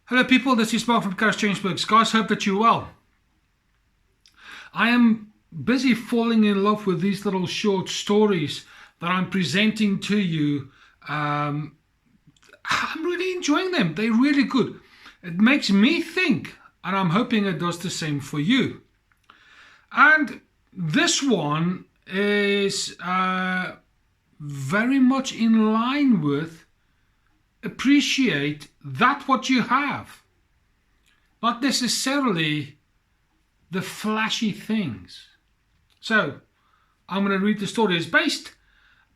Hello people, this is Mark from KharisChangeWorks. Guys, hope that you're well. I am busy falling in love with these little short stories that I'm presenting to you. I'm really enjoying them. They're really good. It makes me think, and I'm hoping it does the same for you. And this one is very much in line with appreciate that what you have, not necessarily the flashy things. So I'm going to read the story. It's based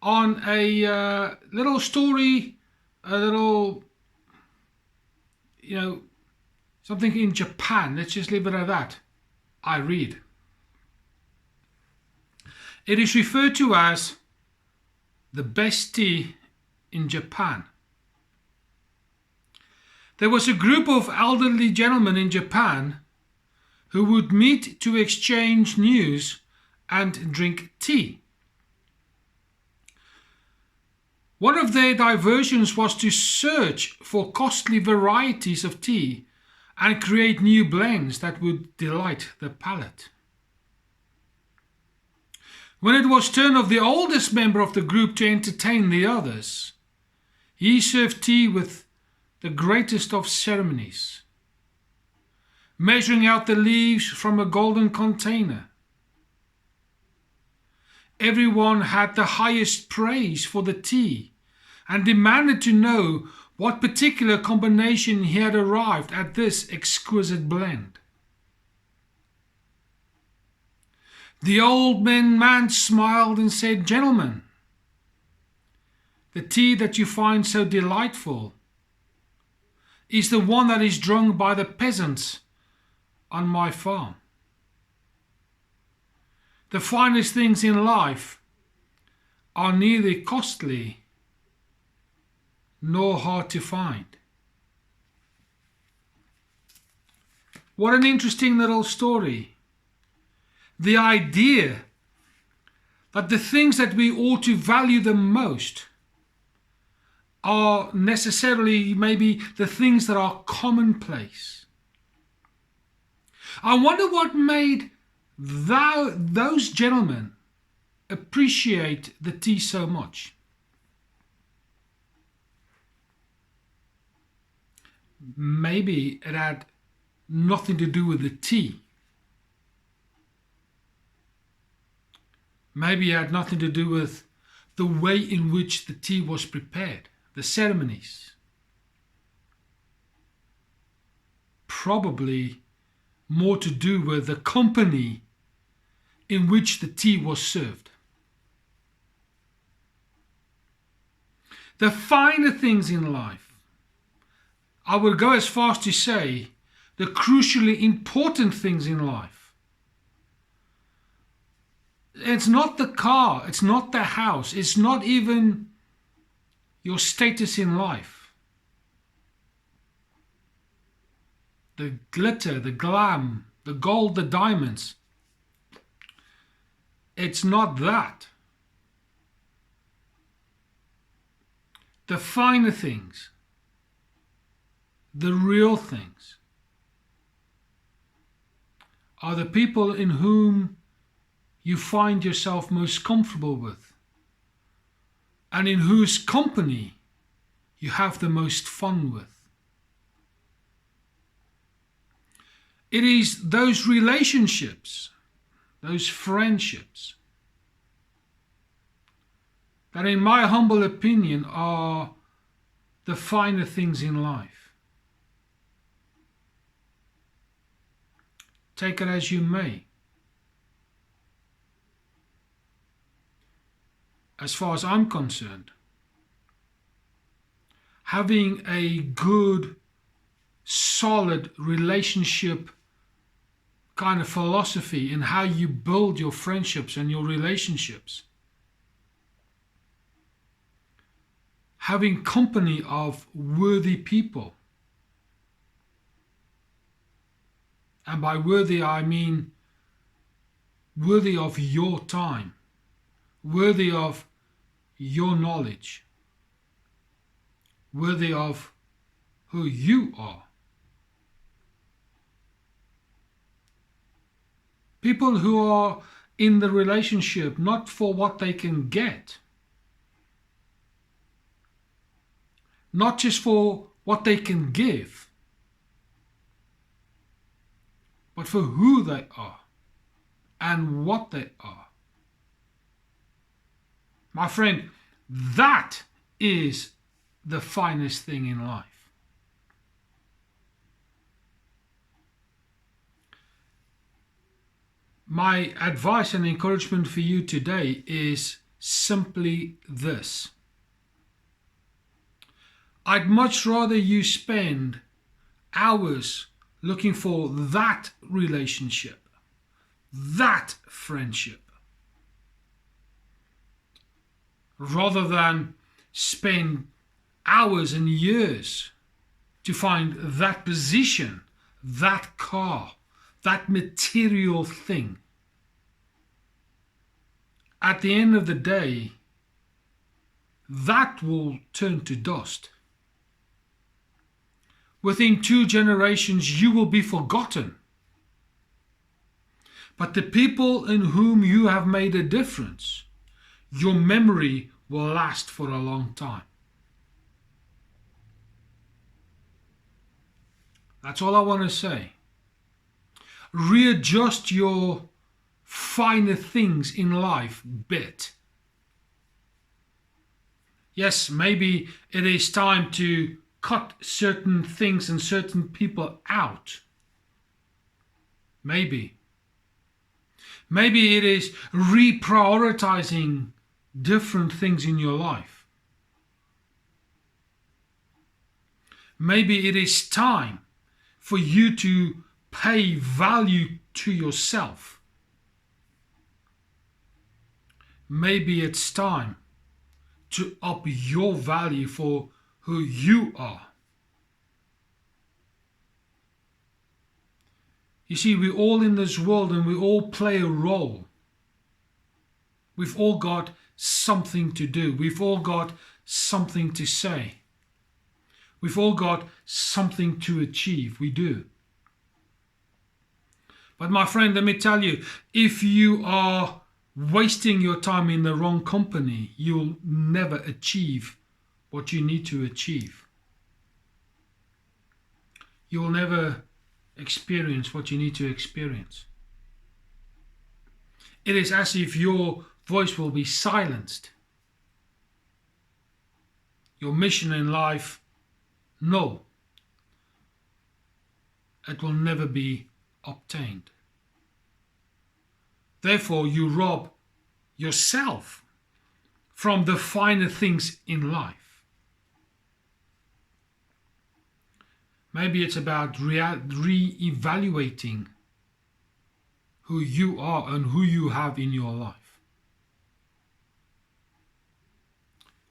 on a little story, a little, something in Japan. Let's just leave it at that. I read. It is referred to as the best tea in Japan. There was a group of elderly gentlemen in Japan who would meet to exchange news and drink tea. One of their diversions was to search for costly varieties of tea and create new blends that would delight the palate. When it was turn of the oldest member of the group to entertain the others, he served tea with the greatest of ceremonies, measuring out the leaves from a golden container. Everyone had the highest praise for the tea and demanded to know what particular combination he had arrived at this exquisite blend. The old man smiled and said, "Gentlemen, the tea that you find so delightful is the one that is drunk by the peasants on my farm. The finest things in life are neither costly nor hard to find." What an interesting little story. The idea that the things that we ought to value the most are necessarily maybe the things that are commonplace. I wonder what made those gentlemen appreciate the tea so much. Maybe it had nothing to do with the tea. Maybe it had nothing to do with the way in which the tea was prepared, the ceremonies. Probably more to do with the company in which the tea was served. The finer things in life, I would go as far as to say the crucially important things in life. It's not the car, it's not the house, it's not even your status in life. The glitter, the glam, the gold, the diamonds. It's not that. The finer things, the real things, are the people in whom you find yourself most comfortable with, and in whose company you have the most fun with. It is those relationships, those friendships, that in my humble opinion are the finer things in life. Take it as you may. As far as I'm concerned, having a good, solid relationship kind of philosophy in how you build your friendships and your relationships, having company of worthy people, and by worthy I mean worthy of your time, worthy of your knowledge, worthy of who you are, People who are in the relationship not for what they can get, not just for what they can give, but for who they are and what they are. My friend, that is the finest thing in life. My advice and encouragement for you today is simply this. I'd much rather you spend hours looking for that relationship, that friendship, rather than spend hours and years to find that position, that car, that material thing. At the end of the day, that will turn to dust. Within 2 generations, you will be forgotten. But the people in whom you have made a difference, your memory will last for a long time. That's all I want to say. Readjust your finer things in life a bit. Yes, maybe it is time to cut certain things and certain people out. Maybe. Maybe it is reprioritizing different things in your life. Maybe it is time for you to pay value to yourself. Maybe it's time to up your value for who you are. You see, we're all in this world and we all play a role. We've all got something to do. We've all got something to say. We've all got something to achieve. We do. But my friend, let me tell you, if you are wasting your time in the wrong company, you'll never achieve what you need to achieve. You'll never experience what you need to experience. It is as if your voice will be silenced. Your mission in life, no, it will never be obtained. Therefore, you rob yourself from the finer things in life. Maybe it's about re-evaluating who you are and who you have in your life.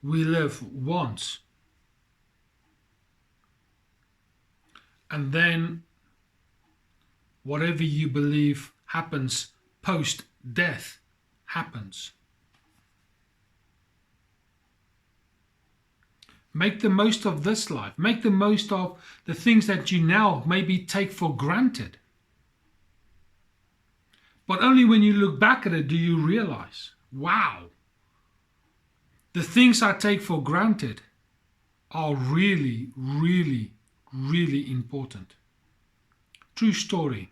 We live once. And then whatever you believe happens post-death happens. Make the most of this life. Make the most of the things that you now maybe take for granted. But only when you look back at it do you realize, wow, the things I take for granted are really, really, really important. True story.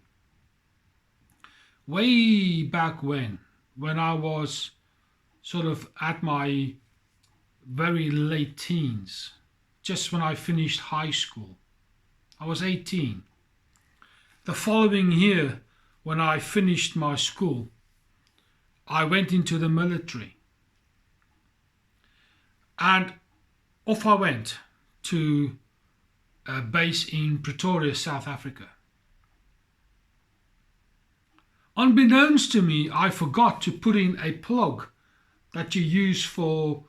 Way back when I was sort of at my very late teens, just when I finished high school. I was 18. The following year, when I finished my school, I went into the military. And off I went to a base in Pretoria, South Africa. Unbeknownst to me, I forgot to put in a plug that you use for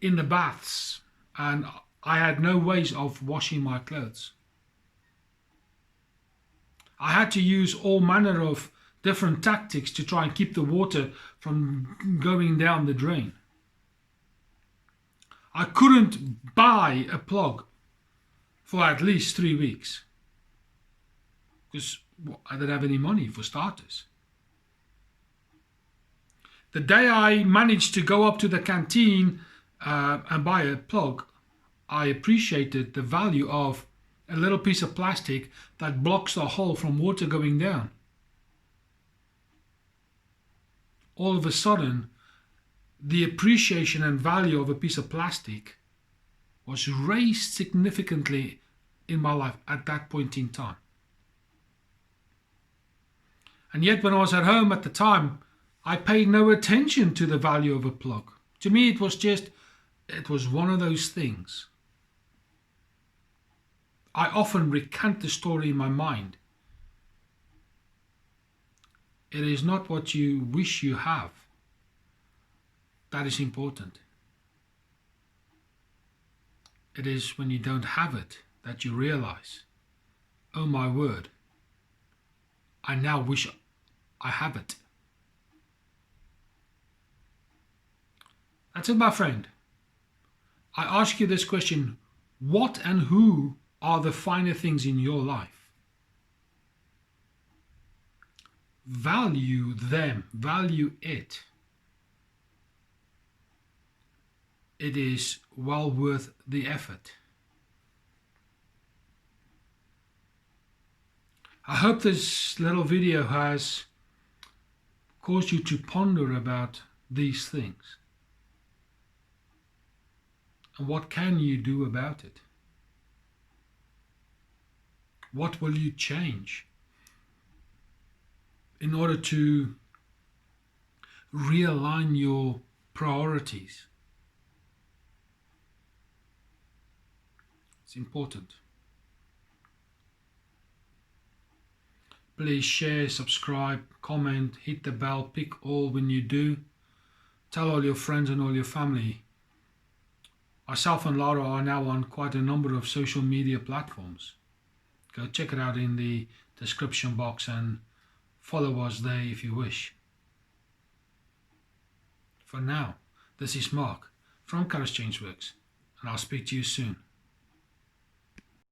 in the baths, and I had no ways of washing my clothes. I had to use all manner of different tactics to try and keep the water from going down the drain. I couldn't buy a plug for at least 3 weeks because I didn't have any money for starters. The day I managed to go up to the canteen and buy a plug, I appreciated the value of a little piece of plastic that blocks the hole from water going down. All of a sudden, the appreciation and value of a piece of plastic was raised significantly in my life at that point in time. And yet when I was at home at the time, I paid no attention to the value of a plug. To me, it was one of those things. I often recant the story in my mind. It is not what you wish you have that is important. It is when you don't have it that you realize, oh my word, I now wish I have it. That's it, my friend. I ask you this question: what and who are the finer things in your life? Value them, value it. It is well worth the effort. I hope this little video has caused you to ponder about these things. And what can you do about it? What will you change in order to realign your priorities? It's important. Please share, subscribe, comment, hit the bell, pick all when you do. Tell all your friends and all your family. Myself and Laura are now on quite a number of social media platforms. Go check it out in the description box and follow us there if you wish. For now, this is Mark from KharisChangeWorks, and I'll speak to you soon.